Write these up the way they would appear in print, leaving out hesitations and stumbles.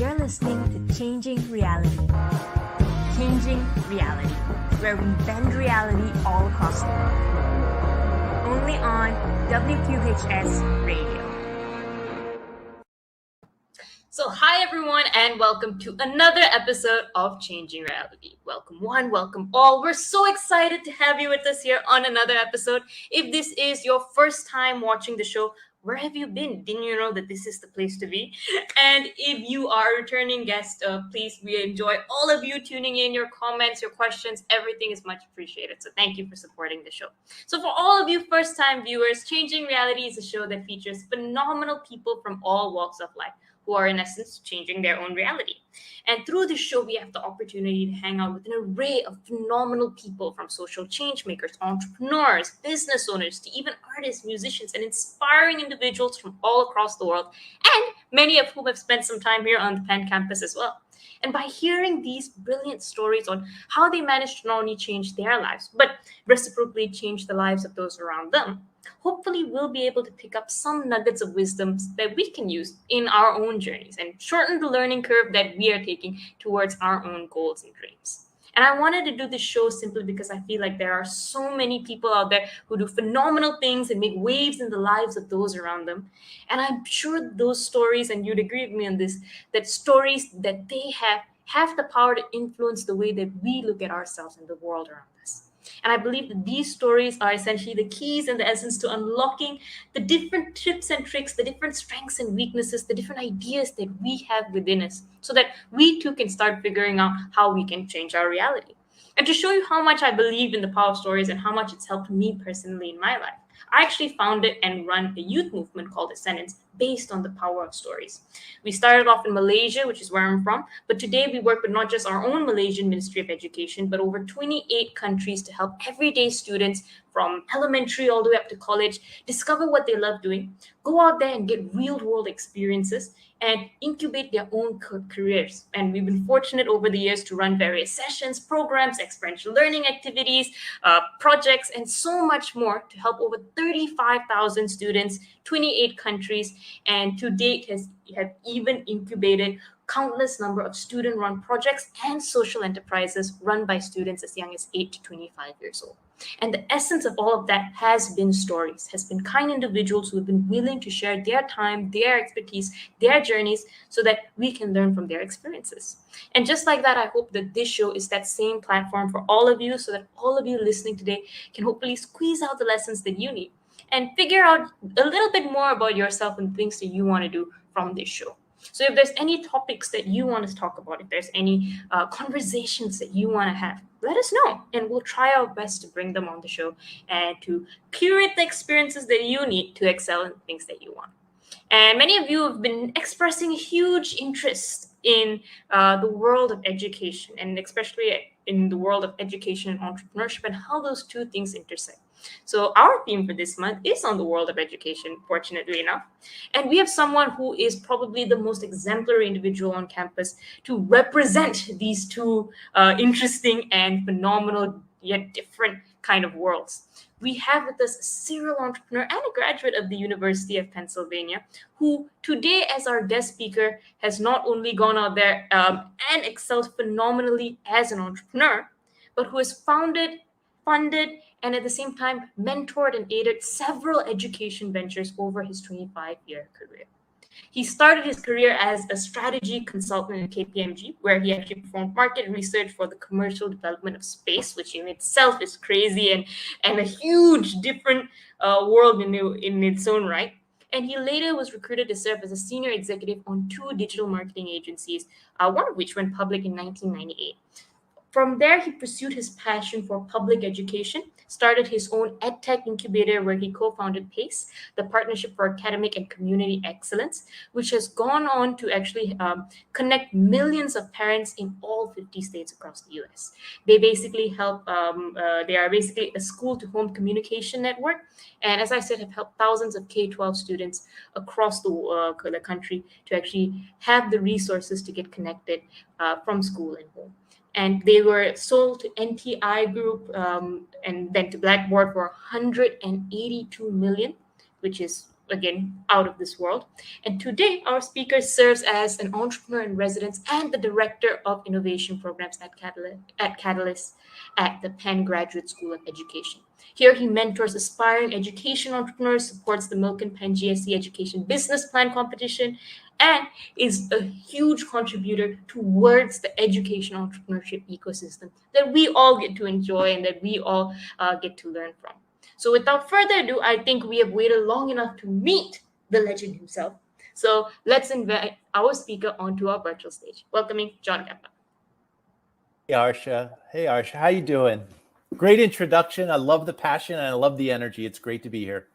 You're listening to Changing Reality. Changing Reality, where we bend reality all across the world. Only on WQHS Radio. So hi everyone and welcome to another episode of Changing Reality. Welcome one, welcome all. We're so excited to have you with us here on another episode. If this is your first time watching the show, where have you been? Didn't you know that this is the place to be? And if you are a returning guest, please, we enjoy all of you tuning in, your comments, your questions, everything is much appreciated. So thank you for supporting the show. So for all of you first-time viewers, Changing Reality is a show that features phenomenal people from all walks of life, who are in essence changing their own reality. And through this show, we have the opportunity to hang out with an array of phenomenal people, from social change makers, entrepreneurs, business owners, to even artists, musicians, and inspiring individuals from all across the world, and many of whom have spent some time here on the Penn campus as well. And by hearing these brilliant stories on how they managed to not only change their lives, but reciprocally change the lives of those around them, hopefully we'll be able to pick up some nuggets of wisdom that we can use in our own journeys and shorten the learning curve that we are taking towards our own goals and dreams. And I wanted to do this show simply because I feel like there are so many people out there who do phenomenal things and make waves in the lives of those around them. And I'm sure those stories, and you'd agree with me on this, that stories that they have the power to influence the way that we look at ourselves and the world around us. And I believe that these stories are essentially the keys and the essence to unlocking the different tips and tricks, the different strengths and weaknesses, the different ideas that we have within us, so that we too can start figuring out how we can change our reality. And to show you how much I believe in the power of stories and how much it's helped me personally in my life, I actually founded and run a youth movement called Ascendance based on the power of stories. We started off in Malaysia, which is where I'm from, but today we work with not just our own Malaysian Ministry of Education, but over 28 countries to help everyday students from elementary all the way up to college discover what they love doing, go out there and get real-world experiences, and incubate their own careers. And we've been fortunate over the years to run various sessions, programs, experiential learning activities, projects, and so much more to help over 35,000 students, 28 countries, and to date have even incubated countless number of student-run projects and social enterprises run by students as young as 8 to 25 years old. And the essence of all of that has been stories, has been kind individuals who have been willing to share their time, their expertise, their journeys, so that we can learn from their experiences. And just like that, I hope that this show is that same platform for all of you, so that all of you listening today can hopefully squeeze out the lessons that you need and figure out a little bit more about yourself and things that you want to do from this show. So if there's any topics that you want to talk about, if there's any conversations that you want to have, let us know, and we'll try our best to bring them on the show and to curate the experiences that you need to excel in things that you want. And many of you have been expressing a huge interest in the world of education, and especially in the world of education and entrepreneurship, and how those two things intersect. So our theme for this month is on the world of education, fortunately enough. And we have someone who is probably the most exemplary individual on campus to represent these two interesting and phenomenal yet different kind of worlds. We have with us a serial entrepreneur and a graduate of the University of Pennsylvania, who today, as our guest speaker, has not only gone out there and excelled phenomenally as an entrepreneur, but who has founded, funded, and at the same time mentored and aided several education ventures over his 25-year career. He started his career as a strategy consultant in KPMG, where he actually performed market research for the commercial development of space, which in itself is crazy and a huge different world in its own right. And he later was recruited to serve as a senior executive on 2 digital marketing agencies, one of which went public in 1998. From there, he pursued his passion for public education, started his own Edtech incubator where he co-founded PACE, the Partnership for Academic and Community Excellence, which has gone on to actually connect millions of parents in all 50 states across the US. They basically help, they are basically a school-to-home communication network, and as I said, have helped thousands of K-12 students across the country to actually have the resources to get connected from school and home. And they were sold to NTI Group and then to Blackboard for $182 million, which is again, out of this world. And today, our speaker serves as an entrepreneur in residence and the director of innovation programs at Catalyst at the Penn Graduate School of Education. Here, he mentors aspiring education entrepreneurs, supports the Milk and Penn GSE Education Business Plan competition, and is a huge contributor towards the education entrepreneurship ecosystem that we all get to enjoy and that we all get to learn from. So, without further ado, I think we have waited long enough to meet the legend himself. So, let's invite our speaker onto our virtual stage. Welcoming John Gamba. Hey Arsha, how you doing? Great introduction. I love the passion and I love the energy. It's great to be here.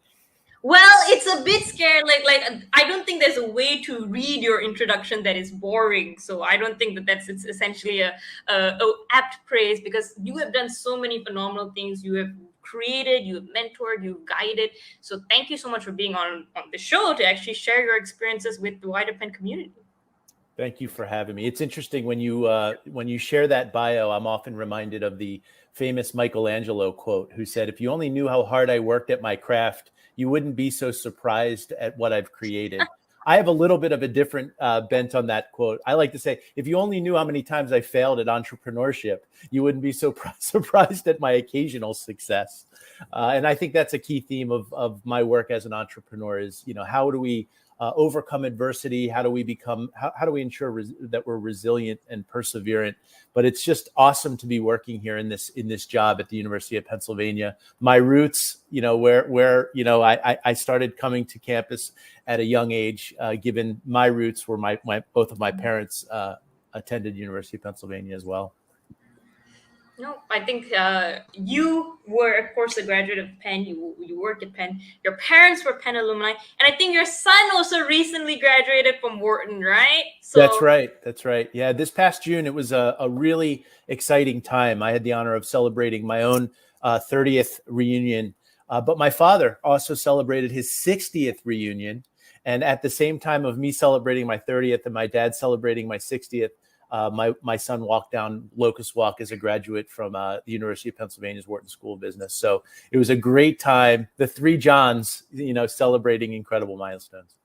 Well, it's a bit scared. Like I don't think there's a way to read your introduction that is boring. So I don't think that's it's essentially a apt praise, because you have done so many phenomenal things. You have created, you have mentored, you've guided. So thank you so much for being on the show to actually share your experiences with the wider Penn community. Thank you for having me. It's interesting when you share that bio, I'm often reminded of the famous Michelangelo quote, who said, "If you only knew how hard I worked at my craft, you wouldn't be so surprised at what I've created." I have a little bit of a different bent on that quote. I like to say, if you only knew how many times I failed at entrepreneurship, you wouldn't be so surprised at my occasional success. And I think that's a key theme of my work as an entrepreneur is, how do we overcome adversity? How do we ensure that we're resilient and perseverant? But it's just awesome to be working here in this job at the University of Pennsylvania. My roots, where I started coming to campus at a young age, given my roots were both of my parents attended University of Pennsylvania as well. No, I think you were, of course, a graduate of Penn. You worked at Penn. Your parents were Penn alumni, and I think your son also recently graduated from Wharton, right? So, That's right. Yeah, this past June, it was a really exciting time. I had the honor of celebrating my own 30th reunion, but my father also celebrated his 60th reunion. And at the same time of me celebrating my 30th and my dad celebrating my 60th, my son walked down Locust Walk as a graduate from the University of Pennsylvania's Wharton School of Business. So it was a great time. The three Johns, celebrating incredible milestones.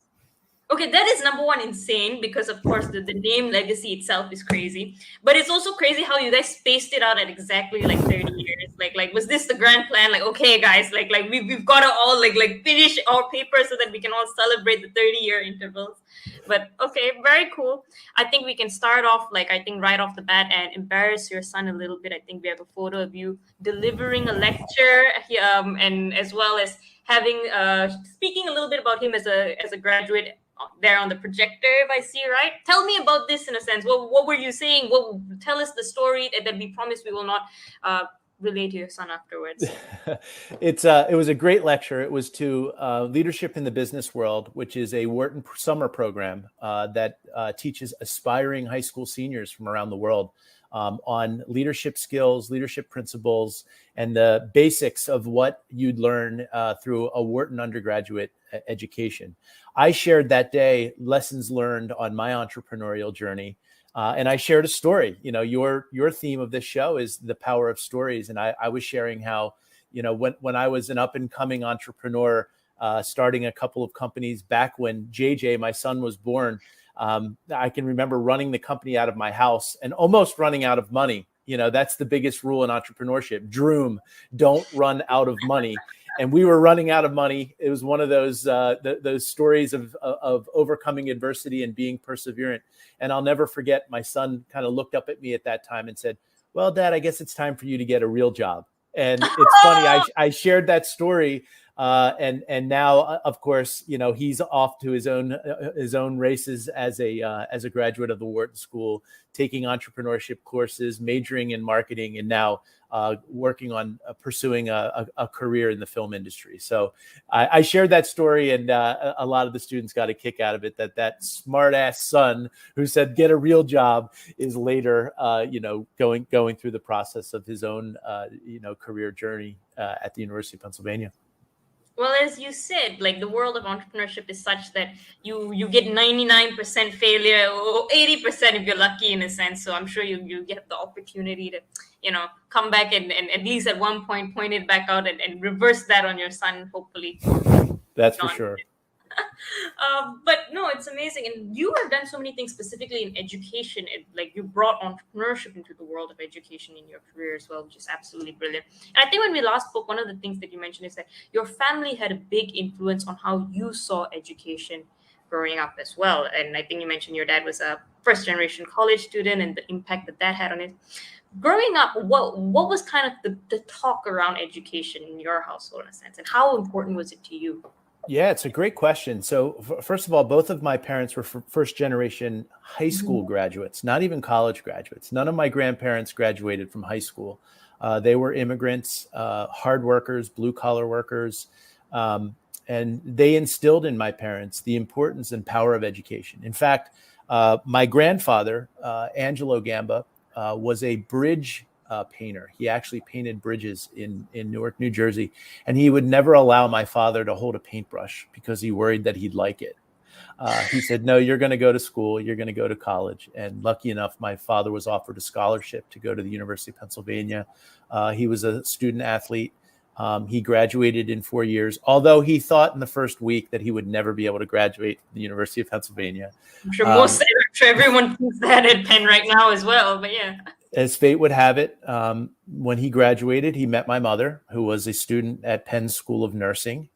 Okay, that is number one, insane, because of course the name legacy itself is crazy, but it's also crazy how you guys spaced it out at exactly like 30 years. Like was this the grand plan? Like, okay, guys, like we've got to all like finish our papers so that we can all celebrate the 30-year intervals. But okay, very cool. I think we can start off right off the bat and embarrass your son a little bit. I think we have a photo of you delivering a lecture, and as well as having speaking a little bit about him as a graduate there on the projector, if I see right. Tell me about this in a sense. What were you saying? Tell us the story that we promise we will not relay to your son afterwards. It was a great lecture. It was to Leadership in the Business World, which is a Wharton summer program that teaches aspiring high school seniors from around the world on leadership skills, leadership principles, and the basics of what you'd learn through a Wharton undergraduate education. I shared that day lessons learned on my entrepreneurial journey. And I shared a story. Your theme of this show is the power of stories. And I was sharing how, when I was an up and coming entrepreneur, starting a couple of companies back when JJ, my son, was born, I can remember running the company out of my house and almost running out of money. That's the biggest rule in entrepreneurship. Droom, don't run out of money. And we were running out of money. It was one of those stories of overcoming adversity and being perseverant. And I'll never forget, my son kind of looked up at me at that time and said, "Well, Dad, I guess it's time for you to get a real job." And it's funny, I shared that story. And now, of course, he's off to his own races as a graduate of the Wharton School, taking entrepreneurship courses, majoring in marketing, and now working on pursuing a career in the film industry. So I shared that story, and a lot of the students got a kick out of it. That smart ass son who said get a real job is later, going through the process of his own, career journey at the University of Pennsylvania. Well, as you said, the world of entrepreneurship is such that you get 99% failure or 80% if you're lucky, in a sense. So I'm sure you get the opportunity to, come back and at least at one point point it back out and reverse that on your son, hopefully. That's for sure. But no, it's amazing, and you have done so many things specifically in education. Like you brought entrepreneurship into the world of education in your career as well, which is absolutely brilliant. And I think when we last spoke, one of the things that you mentioned is that your family had a big influence on how you saw education growing up as well. And I think you mentioned your dad was a first generation college student and the impact that that had on it. Growing up, what was kind of the talk around education in your household in a sense, and how important was it to you? Yeah, it's a great question. So, first of all, both of my parents were first generation high school Mhm. graduates, not even college graduates. None of my grandparents graduated from high school. They were immigrants, hard workers, blue collar workers. And they instilled in my parents the importance and power of education. In fact, my grandfather, Angelo Gamba, was a bridge painter. He actually painted bridges in Newark, New Jersey. And he would never allow my father to hold a paintbrush because he worried that he'd like it. He said, no, you're going to go to school. You're going to go to college. And lucky enough, my father was offered a scholarship to go to the University of Pennsylvania. He was a student athlete. He graduated in 4 years, although he thought in the first week that he would never be able to graduate from the University of Pennsylvania. I'm sure everyone thinks that at Penn right now as well. But yeah. As fate would have it, when he graduated, he met my mother, who was a student at Penn School of Nursing,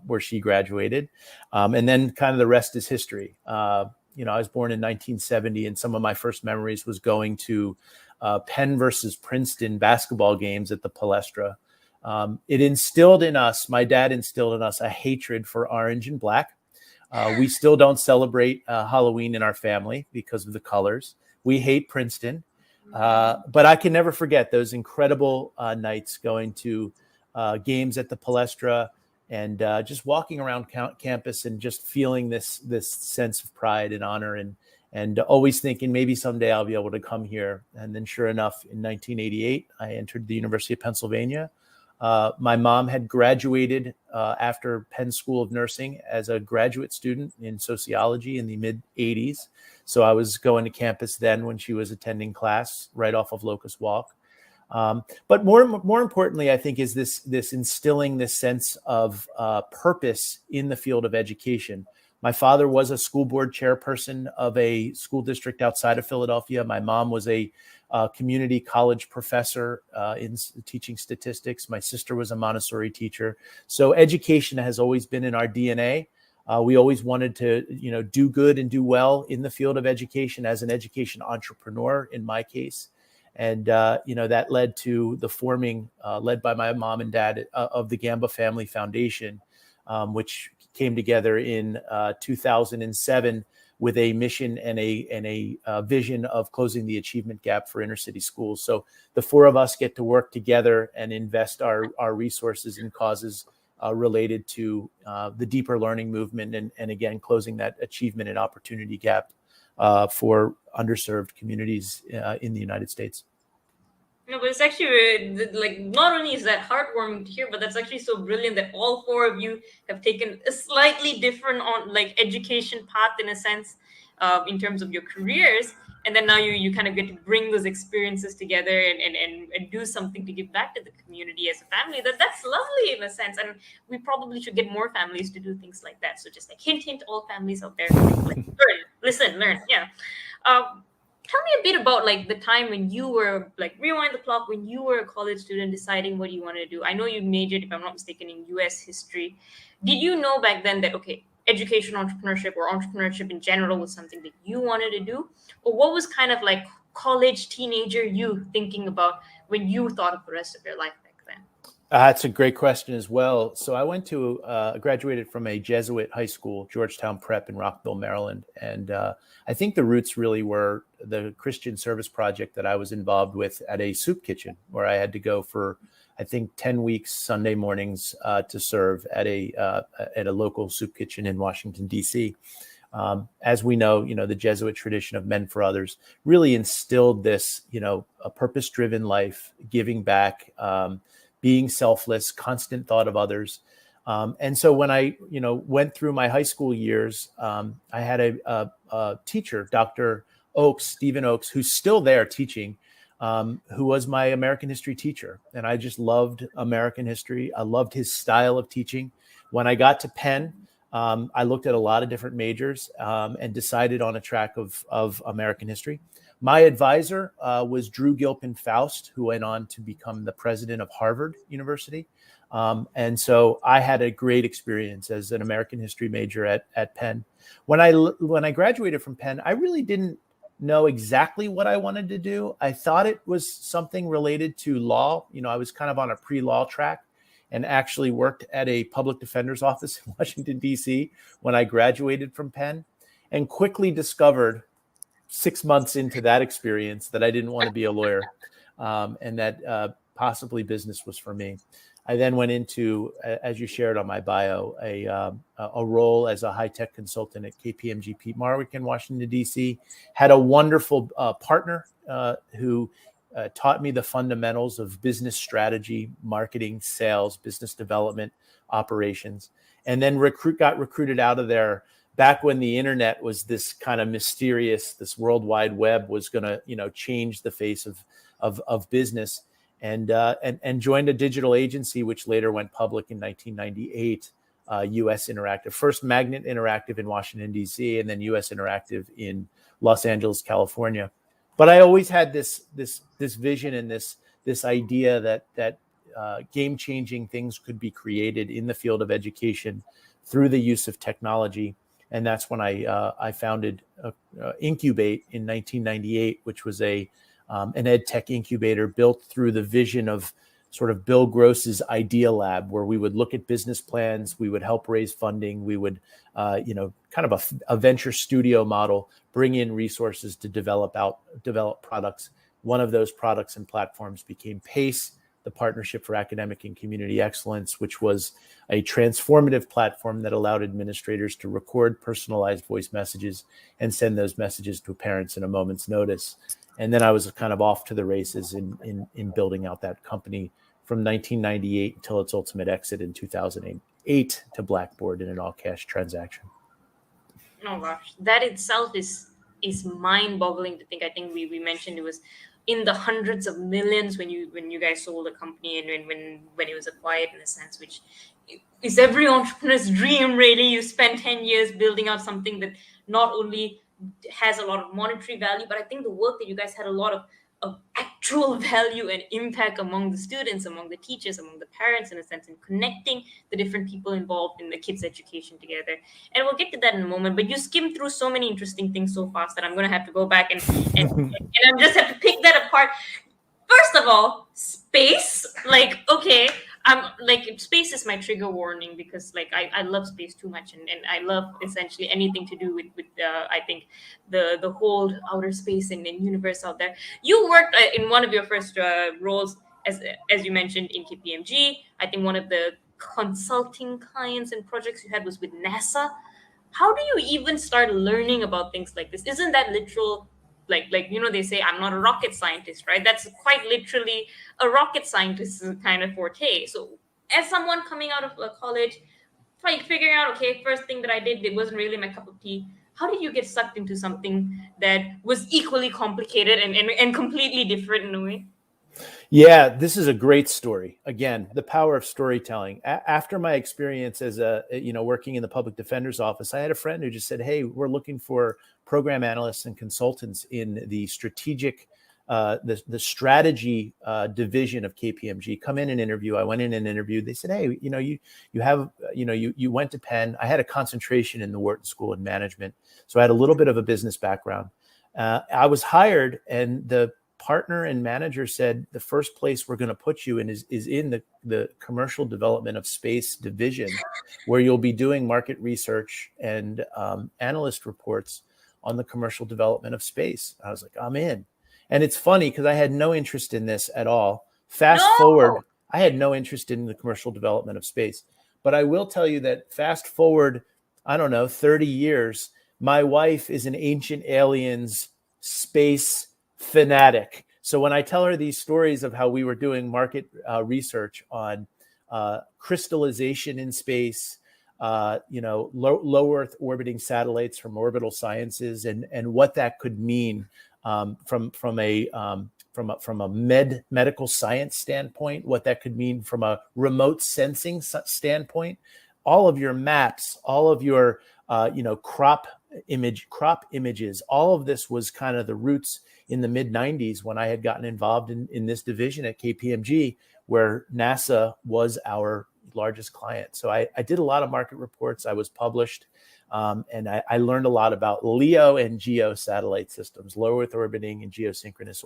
where she graduated. And then kind of the rest is history. I was born in 1970, and some of my first memories was going to Penn versus Princeton basketball games at the Palestra. It instilled in us, my dad instilled in us a hatred for orange and black. We still don't celebrate Halloween in our family because of the colors. We hate Princeton. But I can never forget those incredible nights going to games at the Palestra and just walking around campus and just feeling this sense of pride and honor and always thinking maybe someday I'll be able to come here. And then sure enough, in 1988, I entered the University of Pennsylvania. My mom had graduated after Penn School of Nursing as a graduate student in sociology in the mid 80s. So I was going to campus then when she was attending class right off of Locust Walk. But more importantly, I think, is this instilling this sense of purpose in the field of education. My father was a school board chairperson of a school district outside of Philadelphia. My mom was a community college professor in teaching statistics. My sister was a Montessori teacher. So education has always been in our DNA. We always wanted to, do good and do well in the field of education as an education entrepreneur, in my case. And, that led to the forming, led by my mom and dad, of the Gamba Family Foundation, which came together in 2007 with a mission and a vision of closing the achievement gap for inner city schools. So the four of us get to work together and invest our resources in causes related to the deeper learning movement and again, closing that achievement and opportunity gap for underserved communities in the United States. No, but it's actually like not only is that heartwarming to hear, but that's actually so brilliant that all four of you have taken a slightly different education path in a sense, in terms of your careers, and then now you kind of get to bring those experiences together and do something to give back to the community as a family. That's lovely in a sense, and we probably should get more families to do things like that. So just like hint, all families out there, like learn, yeah. Tell me a bit about the time when you were rewind the clock when you were a college student deciding what you want to do. I know you majored, if I'm not mistaken, in US history. Did you know back then that education entrepreneurship or entrepreneurship in general was something that you wanted to do? Or what was kind of college teenager you thinking about when you thought of the rest of your life back then? That's a great question as well. So I went to graduated from a Jesuit high school, Georgetown Prep in Rockville, Maryland. And I think the roots really were the Christian service project that I was involved with at a soup kitchen, where I had to go for, I think, 10 weeks, Sunday mornings to serve at a local soup kitchen in Washington, D.C. As we know, the Jesuit tradition of men for others really instilled this, a purpose-driven life, giving back, being selfless, constant thought of others. And so when I, went through my high school years, I had a teacher, Dr. Oakes, Stephen Oakes, who's still there teaching, who was my American history teacher. And I just loved American history. I loved his style of teaching. When I got to Penn, I looked at a lot of different majors and decided on a track of American history. My advisor was Drew Gilpin Faust, who went on to become the president of Harvard University. And so I had a great experience as an American history major at Penn. When I graduated from Penn, I really didn't know exactly what I wanted to do. I thought it was something related to law. I was kind of on a pre-law track and actually worked at a public defender's office in Washington, D.C. when I graduated from Penn, and quickly discovered 6 months into that experience that I didn't want to be a lawyer, and that possibly business was for me. I then went into, as you shared on my bio, a role as a high-tech consultant at KPMG Pete Marwick in Washington, D.C. Had a wonderful partner who taught me the fundamentals of business strategy, marketing, sales, business development, operations, and then got recruited out of there back when the internet was this kind of mysterious, this World Wide Web was going to, change the face of business. And joined a digital agency, which later went public in 1998, US Interactive. First Magnet Interactive in Washington, D.C., and then US Interactive in Los Angeles, California. But I always had this vision and this idea that game-changing things could be created in the field of education through the use of technology. And that's when I founded Incubate in 1998, which was an Edtech incubator built through the vision of sort of Bill Gross's Idea Lab, where we would look at business plans, we would help raise funding, we would, kind of a venture studio model, bring in resources to develop products. One of those products and platforms became PACE, the Partnership for Academic and Community Excellence, which was a transformative platform that allowed administrators to record personalized voice messages and send those messages to parents in a moment's notice. And then I was kind of off to the races in building out that company from 1998 until its ultimate exit in 2008 to Blackboard in an all-cash transaction. Oh gosh, that itself is mind-boggling to think. I think we mentioned it was in the hundreds of millions when you guys sold the company, and when it was acquired, in a sense, which is every entrepreneur's dream, really. You spend 10 years building out something that not only has a lot of monetary value, but I think the work that you guys had a lot of actual value and impact among the students, among the teachers, among the parents, in a sense, in connecting the different people involved in the kids' education together. And we'll get to that in a moment, but you skimmed through so many interesting things so fast that I'm going to have to go back and I'm just have to pick that apart. First of all, space, okay, space is my trigger warning, because I love space too much, and I love essentially anything to do with I think the whole outer space and universe out there. You worked in one of your first roles, as you mentioned, in KPMG. I think one of the consulting clients and projects you had was with NASA. How do you even start learning about things like this? Isn't that literal? They say, I'm not a rocket scientist, right? That's quite literally a rocket scientist's kind of forte. So as someone coming out of college, figuring out, okay, first thing that I did, it wasn't really my cup of tea. How did you get sucked into something that was equally complicated and completely different in a way? Yeah, this is a great story. Again, the power of storytelling. After my experience as working in the public defender's office, I had a friend who just said, "Hey, we're looking for program analysts and consultants in the strategic, the strategy division of KPMG. Come in and interview." I went in and interviewed. They said, "Hey, you went to Penn." I had a concentration in the Wharton School of Management, so I had a little bit of a business background. I was hired, and the partner and manager said, the first place we're going to put you in is in the commercial development of space division, where you'll be doing market research and analyst reports on the commercial development of space. I was like, I'm in. And it's funny because I had no interest in this at all. Fast forward, I had no interest in the commercial development of space. But I will tell you that fast forward, 30 years, my wife is an Ancient Aliens space fanatic. So when I tell her these stories of how we were doing market research on crystallization in space, low Earth orbiting satellites from Orbital Sciences, and what that could mean from a medical science standpoint, what that could mean from a remote sensing standpoint, all of your maps, all of your crop images, all of this was kind of the roots in the mid 90s when I had gotten involved in this division at KPMG, where NASA was our largest client. So I did a lot of market reports. I was published, and I learned a lot about LEO and GEO satellite systems, low Earth orbiting and geosynchronous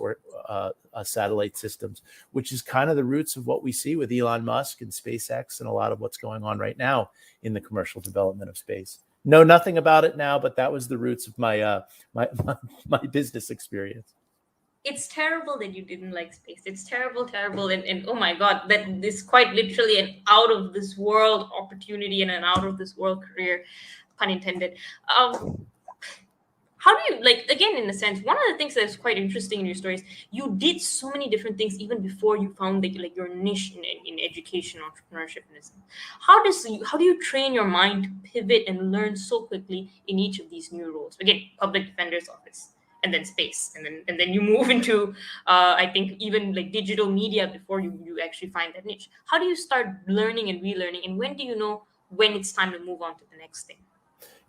satellite systems, which is kind of the roots of what we see with Elon Musk and SpaceX and a lot of what's going on right now in the commercial development of space. Know nothing about it now, but that was the roots of my my business experience. It's terrible that you didn't like space. It's terrible, and oh my God, that this quite literally an out of this world opportunity and an out of this world career, pun intended. How do you, like, again, in a sense, one of the things that's quite interesting in your stories, you did so many different things even before you found your niche in education, entrepreneurship, and this. How do you train your mind to pivot and learn so quickly in each of these new roles? Again, public defender's office, and then space, and then you move into I think even like digital media before you actually find that niche. How do you start learning and relearning, and when do you know when it's time to move on to the next thing?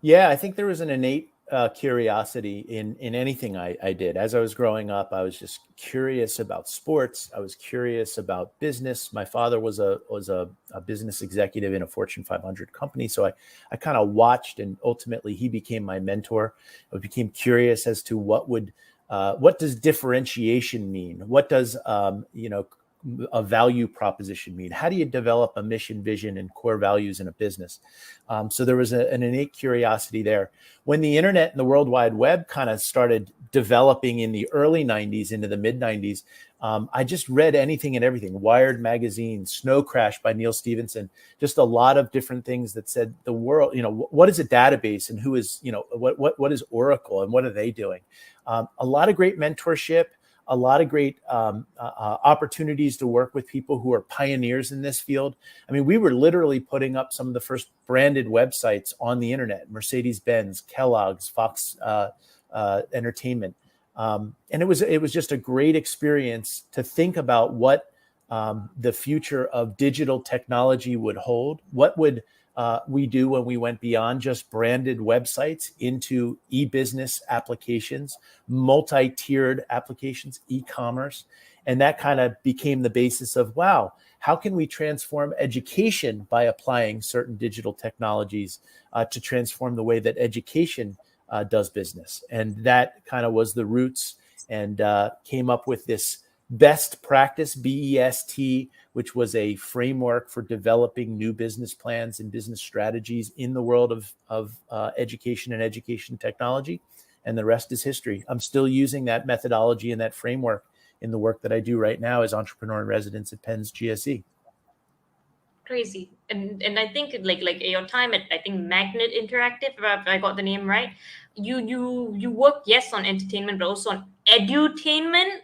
Yeah, I think there was an innate curiosity in anything I did. As I was growing up, I was just curious about sports. I was curious about business. My father was a business executive in a Fortune 500 company, so I kind of watched, and ultimately he became my mentor. I became curious as to what does differentiation mean? What does a value proposition mean? How do you develop a mission, vision, and core values in a business? So there was an innate curiosity there. When the internet and the World Wide Web kind of started developing in the early 90s into the mid 90s, I just read anything and everything. Wired magazine, Snow Crash by Neil Stephenson, just a lot of different things that said the world, what is a database, and who is, what is Oracle and what are they doing? A lot of great mentorship, a lot of great opportunities to work with people who are pioneers in this field. I mean, we were literally putting up some of the first branded websites on the internet: Mercedes-Benz, Kellogg's, Fox Entertainment, and it was just a great experience to think about what the future of digital technology would hold. What would we do when we went beyond just branded websites into e-business applications, multi-tiered applications, e-commerce. And that kind of became the basis of, wow, how can we transform education by applying certain digital technologies to transform the way that education does business? And that kind of was the roots, and came up with this best practice, BEST, which was a framework for developing new business plans and business strategies in the world of education and education technology. And the rest is history. I'm still using that methodology and that framework in the work that I do right now as entrepreneur in residence at Penn's GSE. Crazy. And I think like your time at, I think, Magnet Interactive, if I got the name right, you work, yes, on entertainment, but also on edutainment.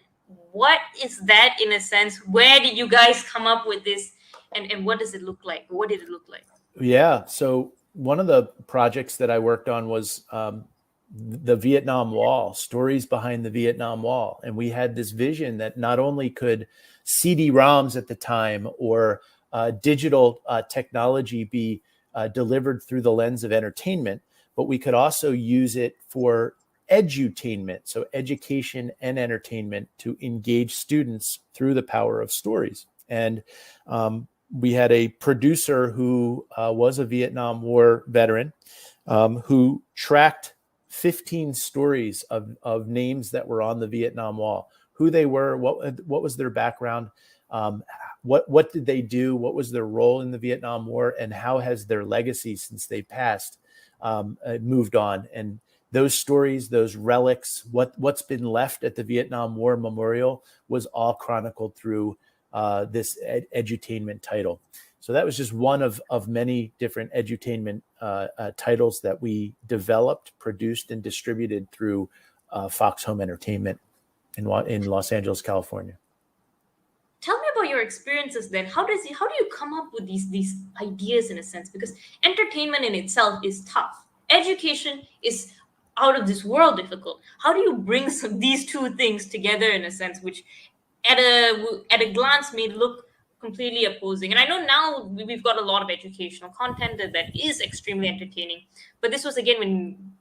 What is that, in a sense? Where did you guys come up with this, and what does it look like? What did it look like? Yeah, so one of the projects that I worked on was the Vietnam Wall, stories behind the Vietnam Wall. And we had this vision that not only could CD-ROMs at the time or digital technology be delivered through the lens of entertainment, but we could also use it for edutainment, so education and entertainment, to engage students through the power of stories. And we had a producer who was a Vietnam War veteran who tracked 15 stories of names that were on the Vietnam Wall, who they were, what was their background, what did they do, what was their role in the Vietnam War, and how has their legacy since they passed moved on. And those stories, those relics, what's been left at the Vietnam War Memorial was all chronicled through this edutainment title. So that was just one of many different edutainment titles that we developed, produced, and distributed through Fox Home Entertainment in Los Angeles, California. Tell me about your experiences then. How do you come up with these ideas, in a sense? Because entertainment in itself is tough. Education is out of this world difficult. How do you bring these two things together, in a sense, which at a glance may look completely opposing. And I know now we've got a lot of educational content that is extremely entertaining. But this was again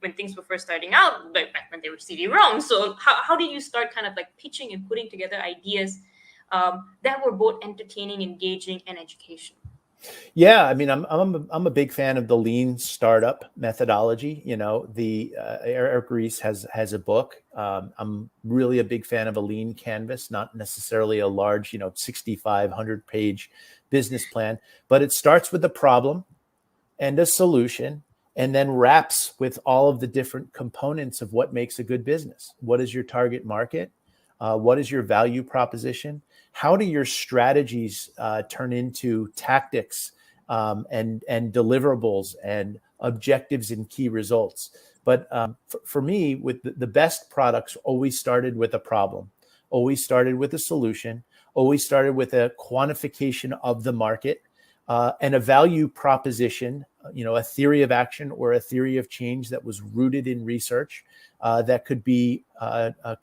when things were first starting out, like back when they were CD-ROM. So how did you start kind of like pitching and putting together ideas that were both entertaining, engaging, and educational? Yeah, I mean, I'm a big fan of the lean startup methodology. You know, the Eric Ries has a book. I'm really a big fan of a lean canvas, not necessarily a large, 6,500 page business plan, but it starts with a problem and a solution, and then wraps with all of the different components of what makes a good business. What is your target market? What is your value proposition? How do your strategies turn into tactics and deliverables and objectives and key results? But for me, with the best products, always started with a problem, always started with a solution, always started with a quantification of the market and a value proposition, a theory of action or a theory of change that was rooted in research that could be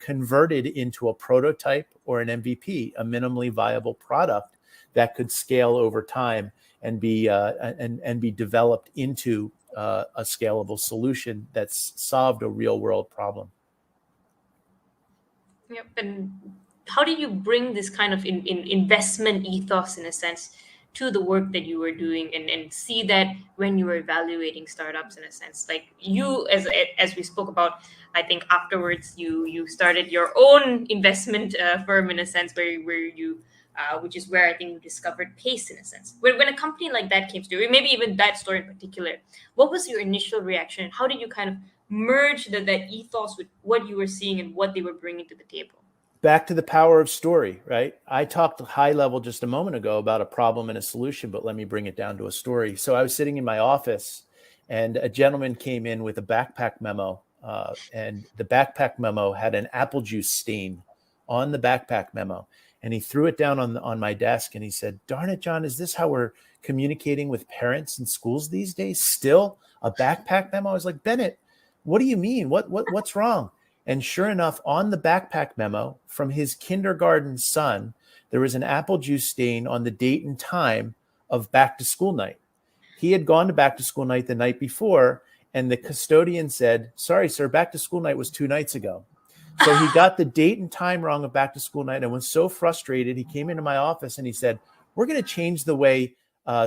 converted into a prototype or an MVP, a minimally viable product that could scale over time and be developed into a scalable solution that's solved a real world problem. Yep. And how did you bring this kind of investment ethos, in a sense, to the work that you were doing, and see that when you were evaluating startups, in a sense, like you, as we spoke about, I think afterwards you started your own investment firm, in a sense, where you which is where I think you discovered pace, in a sense. When a company like that came to you, maybe even that story in particular, what was your initial reaction? How did you kind of merge that ethos with what you were seeing and what they were bringing to the table? Back to the power of story, right? I talked high level just a moment ago about a problem and a solution, but let me bring it down to a story. So I was sitting in my office and a gentleman came in with a backpack memo, and the backpack memo had an apple juice stain on the backpack memo. And he threw it down on my desk and he said, "Darn it, John, is this how we're communicating with parents in schools these days? Still a backpack memo?" I was like, "Bennett, what do you mean? What's wrong?" And sure enough, on the backpack memo from his kindergarten son, there was an apple juice stain on the date and time of back to school night. He had gone to back to school night the night before, and the custodian said, "Sorry, sir, back to school night was 2 nights ago." So he got the date and time wrong of back to school night and was so frustrated. He came into my office and he said, "We're going to change the way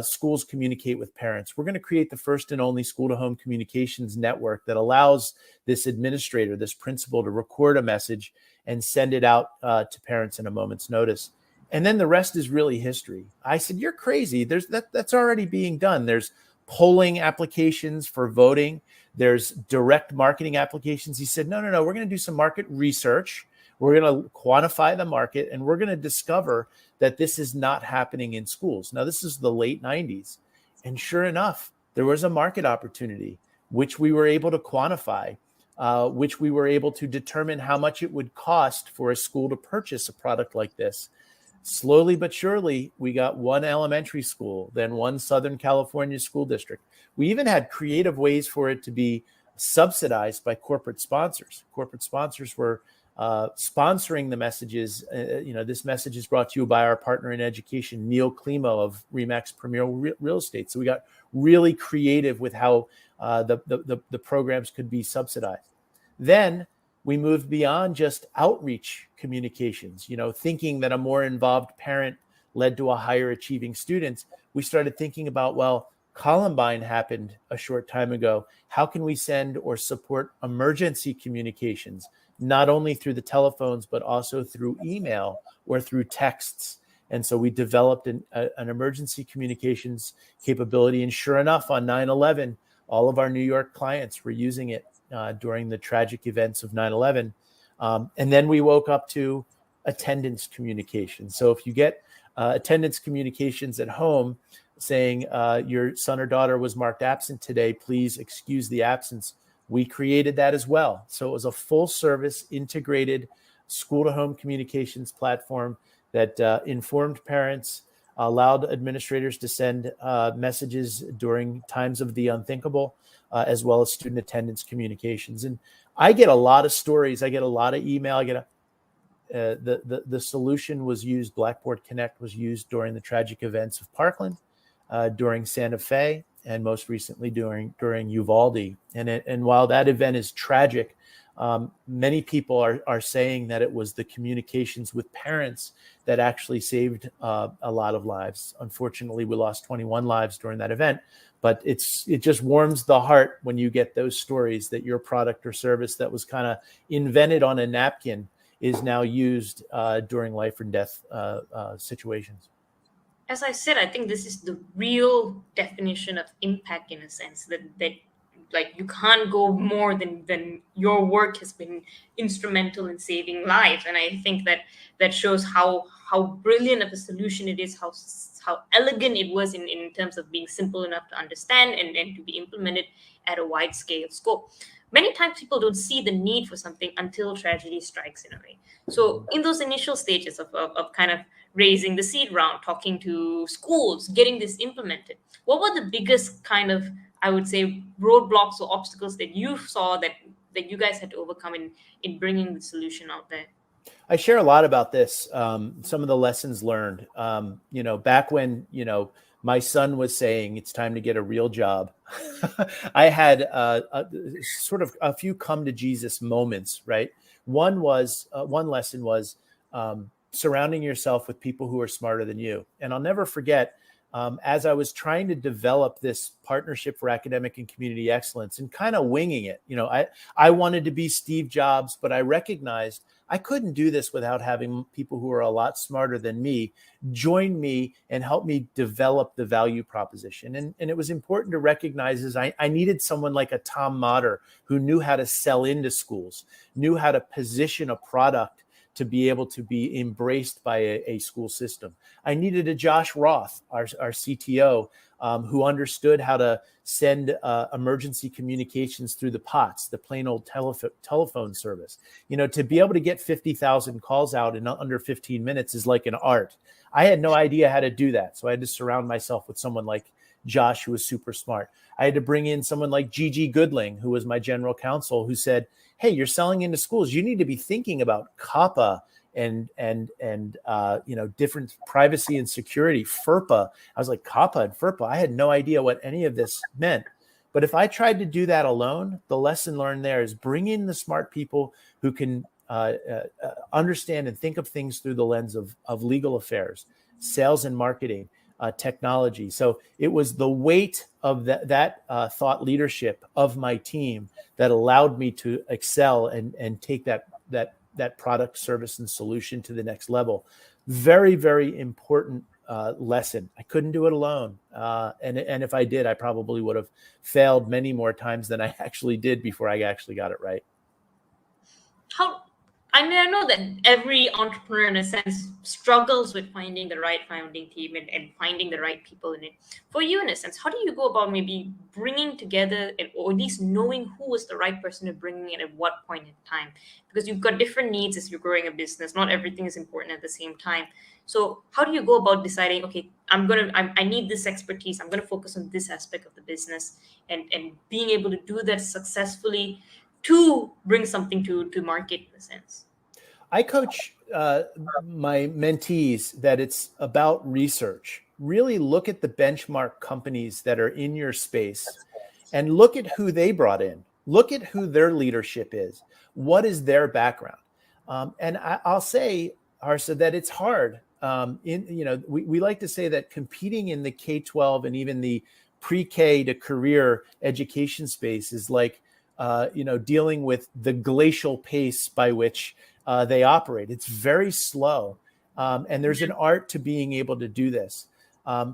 schools communicate with parents. We're going to create the first and only school-to-home communications network that allows this administrator, this principal, to record a message and send it out to parents in a moment's notice." And then the rest is really history. I said, "You're crazy. That's already being done. There's polling applications for voting. There's direct marketing applications." He said, no, we're going to do some market research. We're going to quantify the market, and we're going to discover that this is not happening in schools. Now, this is the late 90s. And sure enough, there was a market opportunity, which we were able to quantify, which we were able to determine how much it would cost for a school to purchase a product like this. Slowly but surely, we got one elementary school, then one Southern California school district. We even had creative ways for it to be subsidized by corporate sponsors. Corporate sponsors were sponsoring the messages. This message is brought to you by our partner in education, Neil Klimo of Remax Premier Real Estate. So we got really creative with how the programs could be subsidized. Then we moved beyond just outreach communications, thinking that a more involved parent led to a higher achieving students. We started thinking about, well, Columbine happened a short time ago. How can we send or support emergency communications, not only through the telephones, but also through email or through texts? And so we developed an emergency communications capability. And sure enough, on 9/11, all of our New York clients were using it during the tragic events of 9/11. And then we woke up to attendance communications. So if you get attendance communications at home saying your son or daughter was marked absent today, please excuse the absence, we created that as well. So it was a full service integrated school to home communications platform that informed parents, allowed administrators to send messages during times of the unthinkable, as well as student attendance communications. And I get a lot of stories. I get a lot of email. the solution was used. Blackboard Connect was used during the tragic events of Parkland, during Santa Fe, and most recently during Uvalde. And while that event is tragic, many people are saying that it was the communications with parents that actually saved a lot of lives. Unfortunately, we lost 21 lives during that event, but it just warms the heart when you get those stories that your product or service that was kind of invented on a napkin is now used during life or death situations. As I said, I think this is the real definition of impact, in a sense that like you can't go more than your work has been instrumental in saving lives. And I think that shows how brilliant of a solution it is, how elegant it was in terms of being simple enough to understand and to be implemented at a wide scale scope. Many times people don't see the need for something until tragedy strikes, in a way. So in those initial stages of kind of raising the seed round, talking to schools, getting this implemented, what were the biggest kind of, I would say, roadblocks or obstacles that you saw that you guys had to overcome in bringing the solution out there? I share a lot about this. Some of the lessons learned, back when, my son was saying it's time to get a real job. I had sort of a few come to Jesus moments, right? One lesson was surrounding yourself with people who are smarter than you. And I'll never forget, as I was trying to develop this partnership for academic and community excellence and kind of winging it, I wanted to be Steve Jobs, but I recognized I couldn't do this without having people who are a lot smarter than me join me and help me develop the value proposition. And it was important to recognize is I needed someone like a Tom Motter who knew how to sell into schools, knew how to position a product to be able to be embraced by a school system. I needed a Josh Roth, our CTO, who understood how to send emergency communications through the POTS, the plain old telephone service. To be able to get 50,000 calls out in under 15 minutes is like an art. I had no idea how to do that. So I had to surround myself with someone like Josh, who was super smart. I had to bring in someone like Gigi Goodling, who was my general counsel, who said, hey, you're selling into schools. You need to be thinking about COPPA and different privacy and security, FERPA. I was like, COPPA and FERPA. I had no idea what any of this meant. But if I tried to do that alone, the lesson learned there is bring in the smart people who can understand and think of things through the lens of legal affairs, sales and marketing, technology. So it was the weight of that thought leadership of my team that allowed me to excel and take that product, service, and solution to the next level. Very, very important lesson. I couldn't do it alone. And if I did, I probably would have failed many more times than I actually did before I actually got it right. I know that every entrepreneur, in a sense, struggles with finding the right founding team and finding the right people in it. For you, in a sense, how do you go about maybe bringing together, or at least knowing who is the right person to bring in at what point in time? Because you've got different needs as you're growing a business. Not everything is important at the same time. So how do you go about deciding, okay, I need this expertise. I'm going to focus on this aspect of the business and being able to do that successfully to bring something to market, in a sense? I coach my mentees that it's about research. Really look at the benchmark companies that are in your space and look at who they brought in. Look at who their leadership is. What is their background? And I'll say, Harsa, that it's hard. We like to say that competing in the K-12 and even the pre-K to career education space is like, dealing with the glacial pace by which they operate. It's very slow. And there's an art to being able to do this.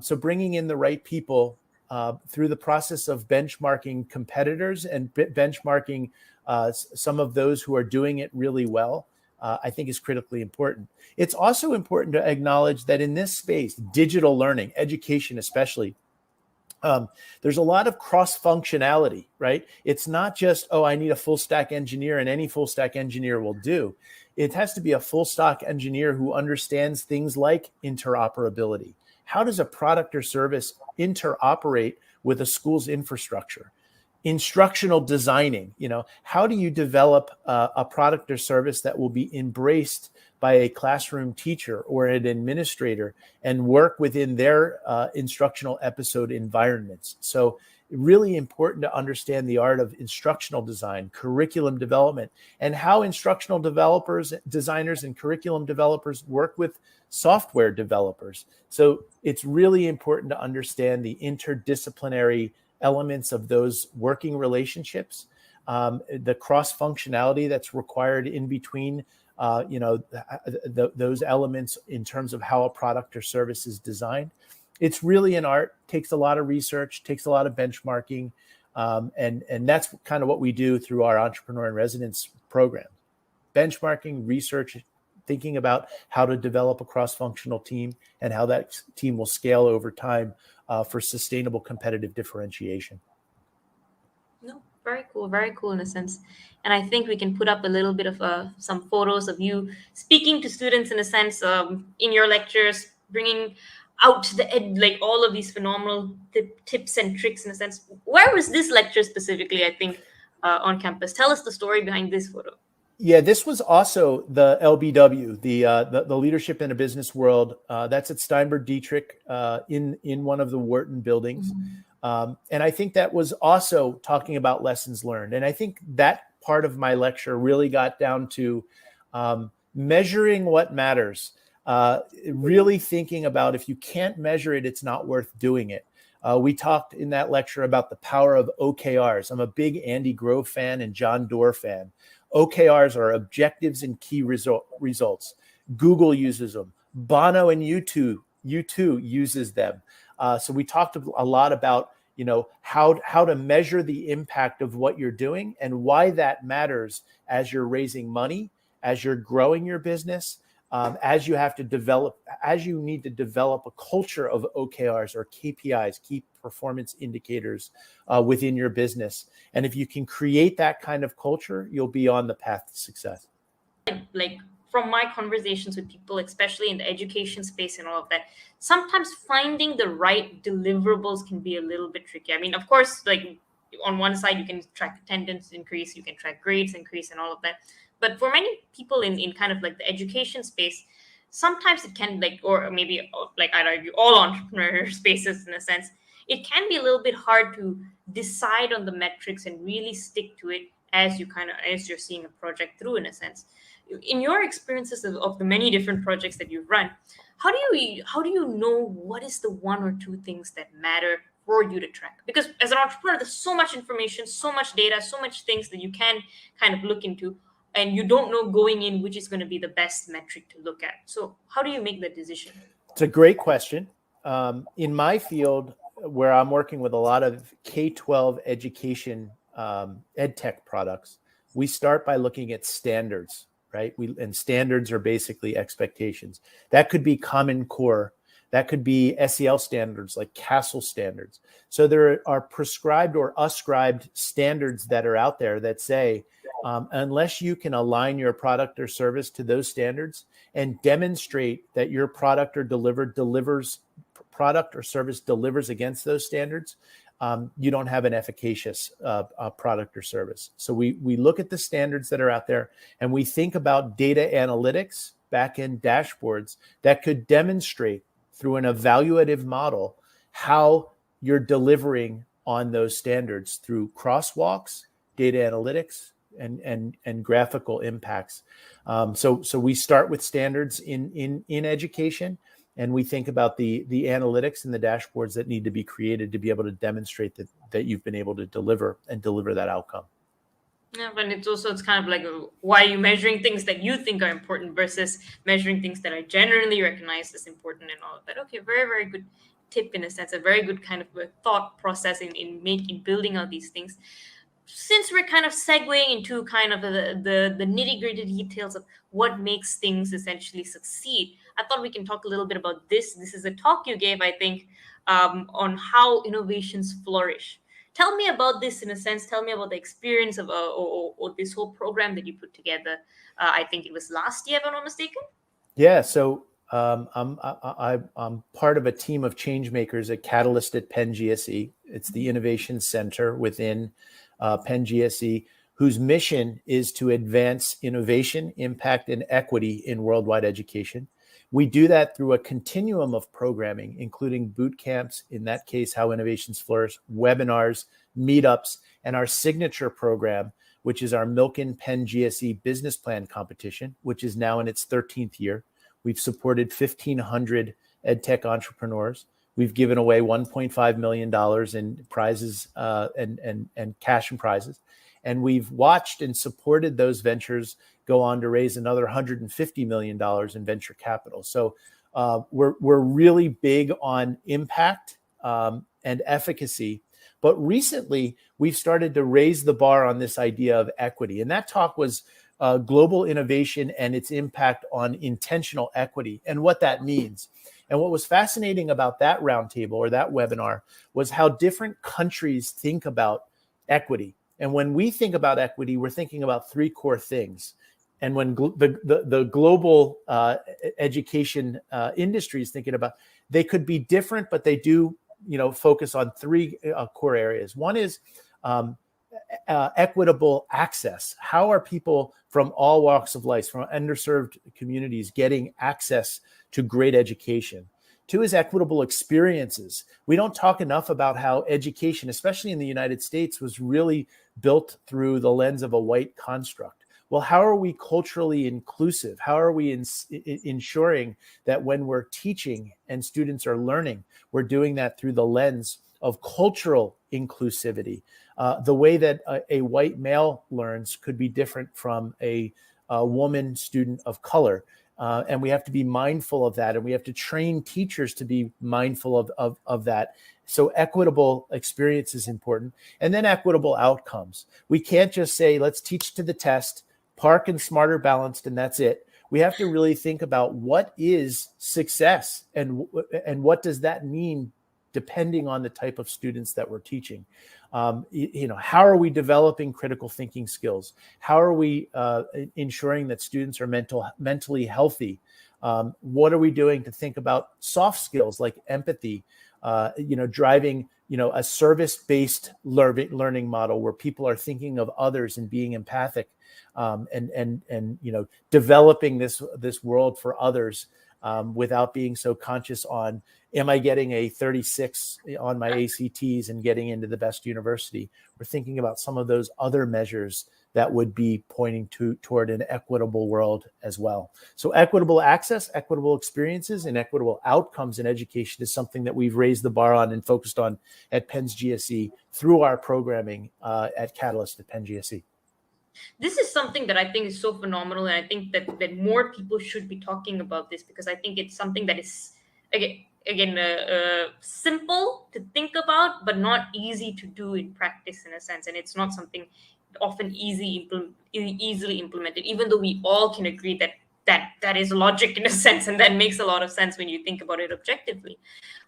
So bringing in the right people through the process of benchmarking competitors and benchmarking some of those who are doing it really well, I think is critically important. It's also important to acknowledge that in this space, digital learning, education especially, there's a lot of cross-functionality, right? It's not just, I need a full stack engineer and any full stack engineer will do. It has to be a full stack engineer who understands things like interoperability. How does a product or service interoperate with a school's infrastructure? instructional designing. How do you develop a product or service that will be embraced by a classroom teacher or an administrator and work within their instructional episode environments? So really important to understand the art of instructional design, curriculum development, and how instructional designers and curriculum developers work with software developers. So it's really important to understand the interdisciplinary elements of those working relationships, the cross-functionality that's required in between those elements in terms of how a product or service is designed. It's really an art, takes a lot of research, takes a lot of benchmarking, and that's kind of what we do through our Entrepreneur in Residence program. Benchmarking, research, thinking about how to develop a cross-functional team and how that team will scale over time for sustainable competitive differentiation. No, very cool in a sense. And I think we can put up a little bit of some photos of you speaking to students in a sense, in your lectures, bringing out like all of these phenomenal tips and tricks in a sense. Where was this lecture specifically, I think, on campus? Tell us the story behind this photo. Yeah, this was also the LBW, the Leadership in a Business World. That's at Steinberg Dietrich in one of the Wharton buildings. Mm-hmm. And I think that was also talking about lessons learned. And I think that part of my lecture really got down to measuring what matters, really thinking about if you can't measure it, it's not worth doing it. We talked in that lecture about the power of OKRs. I'm a big Andy Grove fan and John Doerr fan. OKRs are objectives and key results. Google uses them. Bono and U2 uses them. So we talked a lot about how to measure the impact of what you're doing and why that matters as you're raising money, as you're growing your business, as you need to develop a culture of OKRs or KPIs, key performance indicators within your business. And if you can create that kind of culture, you'll be on the path to success. Like from my conversations with people, especially in the education space and all of that, sometimes finding the right deliverables can be a little bit tricky. I mean, of course, like on one side, you can track attendance increase, you can track grades increase and all of that. But for many people in kind of like the education space, sometimes it can or maybe like I'd argue all entrepreneur spaces in a sense, it can be a little bit hard to decide on the metrics and really stick to it as you're seeing a project through in a sense. In your experiences of the many different projects that you've run, how do you know what is the one or two things that matter for you to track? Because as an entrepreneur, there's so much information, so much data, so much things that you can kind of look into, and you don't know going in which is going to be the best metric to look at. So how do you make that decision? It's a great question. In my field, where I'm working with a lot of K-12 education Edtech products, we start by looking at standards, right? And standards are basically expectations. That could be Common Core. That could be SEL standards like CASEL standards. So there are prescribed or ascribed standards that are out there that say, unless you can align your product or service to those standards and demonstrate that your product or service delivers against those standards, you don't have an efficacious product or service. So we look at the standards that are out there and we think about data analytics, back-end dashboards that could demonstrate through an evaluative model how you're delivering on those standards through crosswalks, data analytics, and graphical impacts. So we start with standards in education, and we think about the analytics and the dashboards that need to be created to be able to demonstrate that you've been able to deliver that outcome. Yeah, but it's kind of like, why are you measuring things that you think are important versus measuring things that are generally recognized as important and all of that? Okay, very, very good tip in a sense, a very good kind of a thought process in building out these things. Since we're kind of segueing into kind of the nitty-gritty details of what makes things essentially succeed, I thought we can talk a little bit about this. This is a talk you gave, I think, on how innovations flourish. Tell me about this in a sense. Tell me about the experience of or this whole program that you put together. I think it was last year, if I'm not mistaken. Yeah. So I'm part of a team of change makers at Catalyst at Penn GSE. It's the innovation center within Penn GSE, whose mission is to advance innovation, impact, and equity in worldwide education. We do that through a continuum of programming, including boot camps, in that case, How Innovations Flourish, webinars, meetups, and our signature program, which is our Milken Penn GSE Business Plan Competition, which is now in its 13th year. We've supported 1,500 Edtech entrepreneurs. We've given away $1.5 million in prizes and cash and prizes. And we've watched and supported those ventures go on to raise another $150 million in venture capital. So we're really big on impact and efficacy. But recently, we've started to raise the bar on this idea of equity. And that talk was global innovation and its impact on intentional equity and what that means. And what was fascinating about that roundtable or that webinar was how different countries think about equity. And when we think about equity, we're thinking about three core things. And when the global education industry is thinking about, they could be different, but they do, focus on three core areas. One is equitable access. How are people from all walks of life, from underserved communities, getting access to great education? Two is equitable experiences. We don't talk enough about how education, especially in the United States, was really built through the lens of a white construct. Well, how are we culturally inclusive? How are we ensuring that when we're teaching and students are learning, we're doing that through the lens of cultural inclusivity? The way that a white male learns could be different from a woman student of color. And we have to be mindful of that. And we have to train teachers to be mindful of that. So equitable experience is important. And then equitable outcomes. We can't just say, let's teach to the test, Park and Smarter Balanced, and that's it. We have to really think about what is success and what does that mean depending on the type of students that we're teaching. How are we developing critical thinking skills? How are we ensuring that students are mentally healthy? What are we doing to think about soft skills like empathy, driving, a service-based learning model where people are thinking of others and being empathic, and developing this world for others without being so conscious on, am I getting a 36 on my ACTs and getting into the best university? We're thinking about some of those other measures that would be pointing toward an equitable world as well. So equitable access, equitable experiences, and equitable outcomes in education is something that we've raised the bar on and focused on at Penn's GSE through our programming at Catalyst at Penn GSE. This is something that I think is so phenomenal, and I think that more people should be talking about this, because I think it's something that is simple to think about, but not easy to do in practice in a sense, and it's not something often easily implemented, even though we all can agree that is logic in a sense, and that makes a lot of sense when you think about it objectively.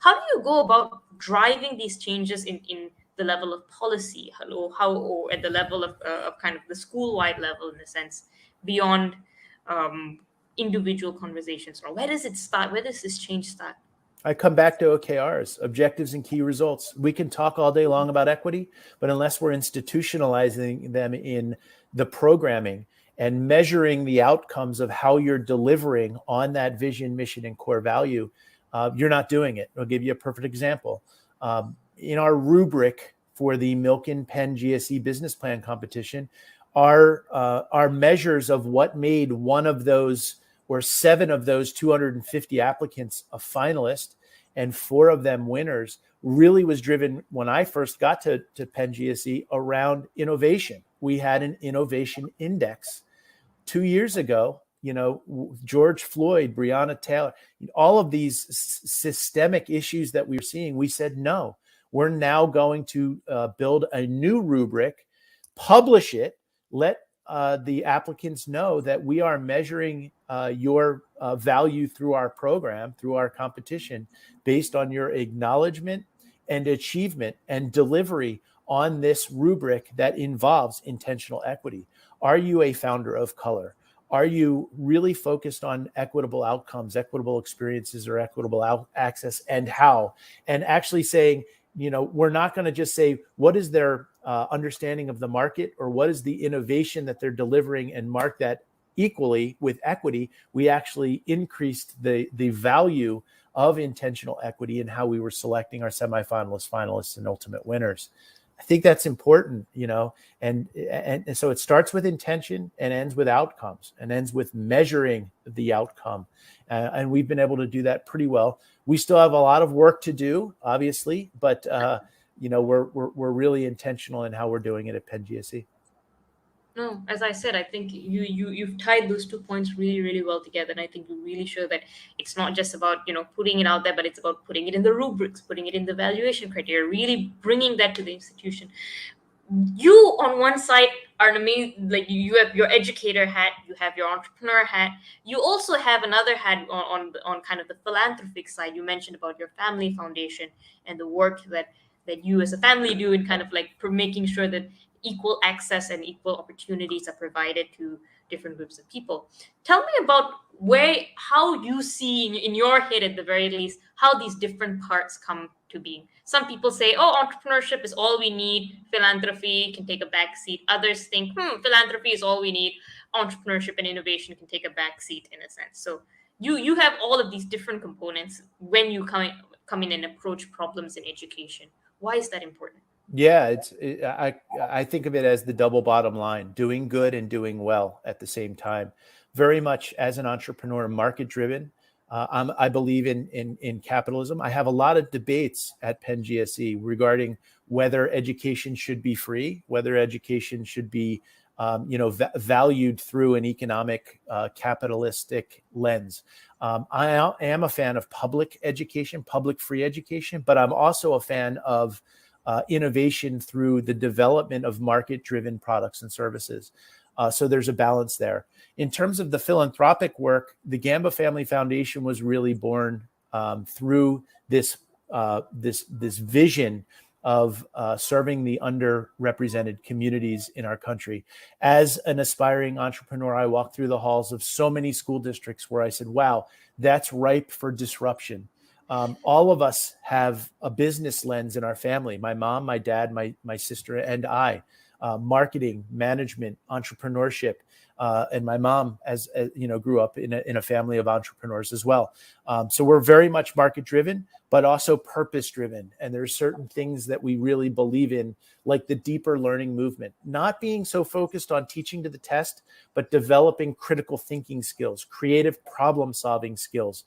How do you go about driving these changes in the level of policy, or at the level of kind of the school-wide level in a sense, beyond individual conversations? Or where does it start? Where does this change start? I come back to OKRs, objectives and key results. We can talk all day long about equity, but unless we're institutionalizing them in the programming and measuring the outcomes of how you're delivering on that vision, mission, and core value, you're not doing it. I'll give you a perfect example. In our rubric for the Milken Penn GSE Business Plan Competition, our measures of what made one of those or 7 of those 250 applicants a finalist and 4 of them winners really was driven, when I first got to Penn GSE, around innovation. We had an innovation index. 2 years ago, George Floyd, Breonna Taylor, all of these systemic issues that we're seeing, we said, no, we're now going to build a new rubric, publish it, let the applicants know that we are measuring your value through our program, through our competition, based on your acknowledgement and achievement and delivery on this rubric that involves intentional equity. Are you a founder of color? Are you really focused on equitable outcomes, equitable experiences, or equitable access, and how? And actually saying, we're not going to just say, what is their understanding of the market, or what is the innovation that they're delivering, and mark that equally with equity. We actually increased the value of intentional equity in how we were selecting our semifinalists, finalists, and ultimate winners. I think that's important, and so it starts with intention and ends with outcomes and ends with measuring the outcome. And we've been able to do that pretty well. We still have a lot of work to do, obviously, but we're really intentional in how we're doing it at Penn GSE. No, as I said, I think you've tied those 2 points really, really well together, and I think you really show that it's not just about putting it out there, but it's about putting it in the rubrics, putting it in the evaluation criteria, really bringing that to the institution. You on one side are an amazing, like you have your educator hat, you have your entrepreneur hat, you also have another hat on kind of the philanthropic side. You mentioned about your family foundation and the work that you as a family do in kind of like for making sure that equal access and equal opportunities are provided to different groups of people. Tell me about how you see in your head, at the very least, how these different parts come to being. Some people say, oh, entrepreneurship is all we need, philanthropy can take a back seat. Others think, philanthropy is all we need, entrepreneurship and innovation can take a back seat, in a sense. So you have all of these different components when you come in and approach problems in education. Why is that important? Yeah, I think of it as the double bottom line: doing good and doing well at the same time. Very much as an entrepreneur, market driven. I believe in capitalism. I have a lot of debates at Penn GSE regarding whether education should be free, whether education should be valued through an economic capitalistic lens. I am a fan of public education, public free education, but I'm also a fan of innovation through the development of market-driven products and services. So there's a balance there. In terms of the philanthropic work, the Gamba Family Foundation was really born through this vision of serving the underrepresented communities in our country. As an aspiring entrepreneur, I walked through the halls of so many school districts where I said, wow, that's ripe for disruption. All of us have a business lens in our family. My mom, my dad, my sister, and I. Marketing, management, entrepreneurship, and my mom, as grew up in a family of entrepreneurs as well. So we're very much market driven, but also purpose driven. And there's certain things that we really believe in, like the deeper learning movement, not being so focused on teaching to the test, but developing critical thinking skills, creative problem solving skills.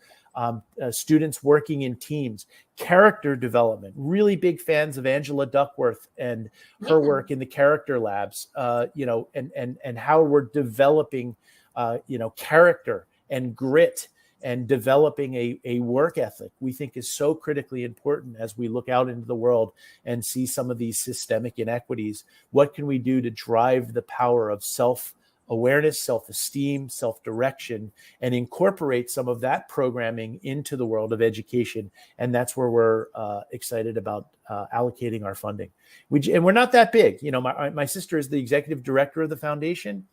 Students working in teams, character development. Really big fans of Angela Duckworth and her work in the character labs. And how we're developing, character and grit and developing a work ethic. We think is so critically important as we look out into the world and see some of these systemic inequities. What can we do to drive the power of self-awareness, self-esteem, self-direction, and incorporate some of that programming into the world of education? And that's where we're excited about allocating our funding. And we're not that big. My sister is the executive director of the foundation.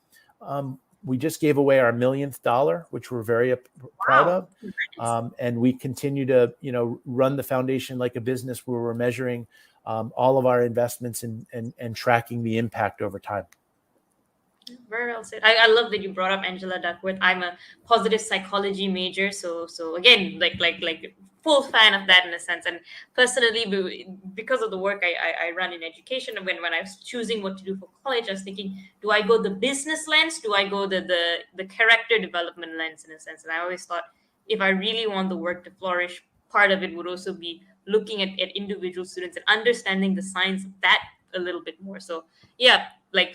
We just gave away our millionth dollar, which we're very proud of. And we continue to, run the foundation like a business where we're measuring all of our investments and tracking the impact over time. Very well said. I love that you brought up Angela Duckworth. I'm a positive psychology major, so again, like full fan of that in a sense. And personally, because of the work I run in education, and when I was choosing what to do for college, I was thinking, do I go the business lens? Do I go the character development lens in a sense? And I always thought, if I really want the work to flourish, part of it would also be looking at individual students and understanding the science of that a little bit more. So yeah, like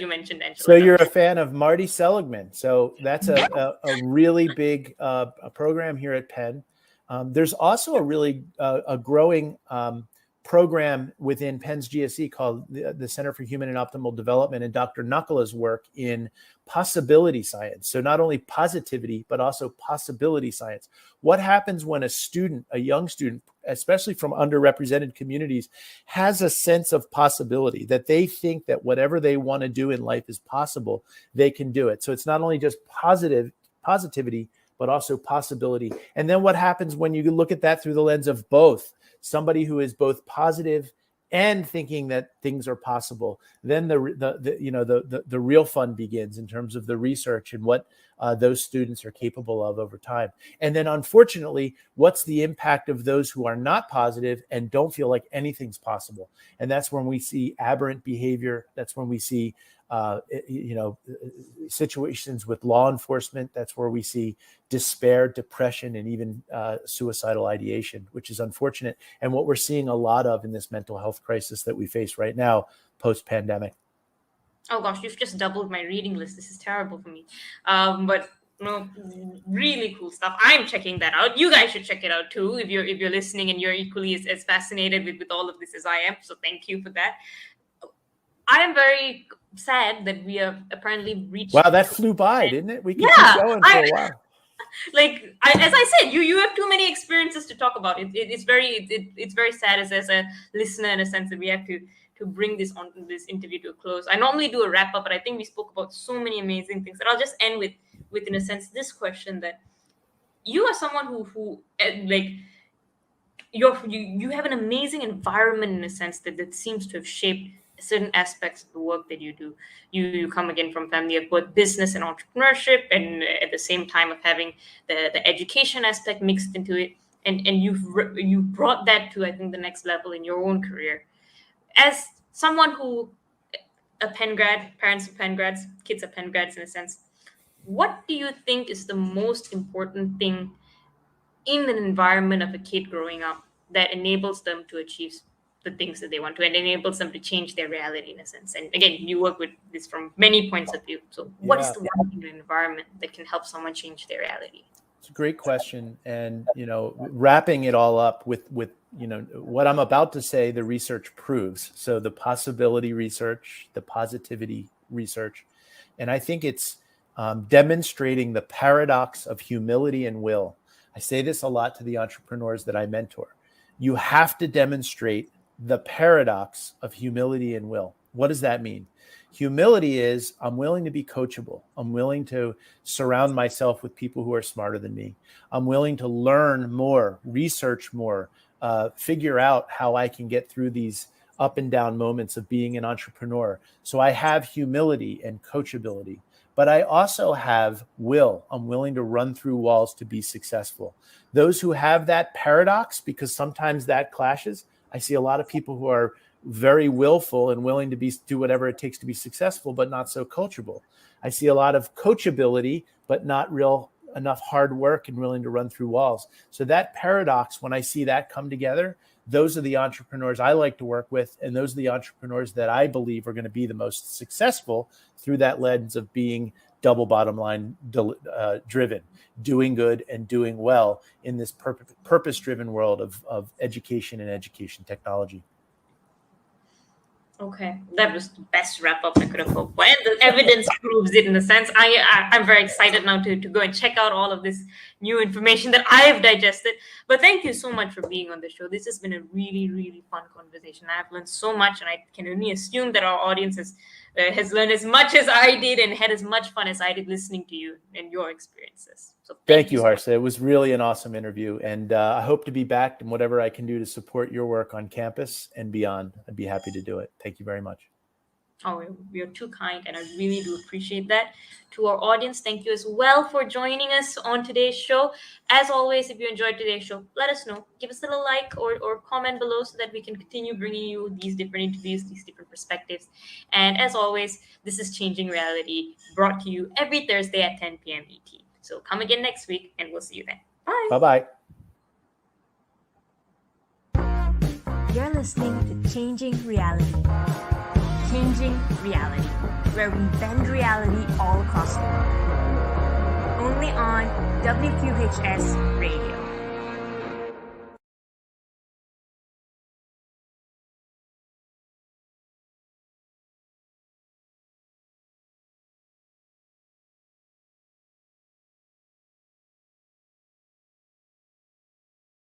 you mentioned, Angela. So you're a fan of Marty Seligman. So that's a really big program here at Penn. There's also a really a growing program within Penn's GSE called the Center for Human and Optimal Development, and Dr. Nakala's work in possibility science. So not only positivity, but also possibility science. What happens when a student, a young student, especially from underrepresented communities, has a sense of possibility, that they think that whatever they want to do in life is possible, they can do it. So it's not only just positivity, but also possibility. And then what happens when you look at that through the lens of both? Somebody who is both positive and thinking that things are possible, then the real fun begins in terms of the research and what those students are capable of over time. And then unfortunately, what's the impact of those who are not positive and don't feel like anything's possible? And that's when we see aberrant behavior. That's when we see situations with law enforcement. That's where we see despair, depression, and even suicidal ideation, which is unfortunate. And what we're seeing a lot of in this mental health crisis that we face right now, post-pandemic. Oh gosh, you've just doubled my reading list. This is terrible for me. But really cool stuff. I'm checking that out. You guys should check it out too if you're listening and you're equally as fascinated with all of this as I am. So thank you for that. I am very sad that we have apparently reached. Wow, that flew by, didn't it? We can keep going for a while. As I said, you have too many experiences to talk about. It's very sad as a listener, in a sense, that we have to bring this interview to a close. I normally do a wrap up, but I think we spoke about so many amazing things that I'll just end with in a sense this question, that you are someone who you have an amazing environment in a sense that seems to have shaped certain aspects of the work that you do. You come again from family of both business and entrepreneurship, and at the same time of having the education aspect mixed into it, and you've brought that to, I think, the next level in your own career. As someone who a Penn grad, parents of Penn grads, kids are Penn grads in a sense, what do you think is the most important thing in an environment of a kid growing up that enables them to achieve the things that they want to, and enables them to change their reality in a sense? And again, you work with this from many points of view. So what is the one thing in an environment that can help someone change their reality? It's a great question. And, wrapping it all up with what I'm about to say, the research proves. So the possibility research, the positivity research, and I think it's demonstrating the paradox of humility and will. I say this a lot to the entrepreneurs that I mentor. You have to demonstrate the paradox of humility and will. What does that mean? Humility is, I'm willing to be coachable. I'm willing to surround myself with people who are smarter than me. I'm willing to learn more, research more, figure out how I can get through these up and down moments of being an entrepreneur. So I have humility and coachability, but I also have will. I'm willing to run through walls to be successful. Those who have that paradox, because sometimes that clashes, I see a lot of people who are very willful and willing to do whatever it takes to be successful, but not so coachable. I see a lot of coachability, but not enough hard work and willing to run through walls. So that paradox, when I see that come together, those are the entrepreneurs I like to work with. And those are the entrepreneurs that I believe are going to be the most successful through that lens of being double bottom line driven, doing good and doing well in this purpose-driven world of education and education technology. Okay, that was the best wrap up I could have hoped for. And the evidence proves it in a sense. I'm very excited now to go and check out all of this new information that I have digested. But thank you so much for being on the show. This has been a really, really fun conversation. I've learned so much, and I can only assume that our audience has learned as much as I did and had as much fun as I did listening to you and your experiences. So thank you, Harsha. It was really an awesome interview, and I hope to be back in whatever I can do to support your work on campus and beyond. I'd be happy to do it. Thank you very much. Oh, you're too kind, and I really do appreciate that. To our audience, thank you as well for joining us on today's show. As always, if you enjoyed today's show, let us know. Give us a little like or comment below so that we can continue bringing you these different interviews, these different perspectives. And as always, this is Changing Reality, brought to you every Thursday at 10 p.m. ET. So come again next week, and we'll see you then. Bye. Bye-bye. You're listening to Changing Reality. Changing Reality, where we bend reality all across the world. Only on WQHS Radio.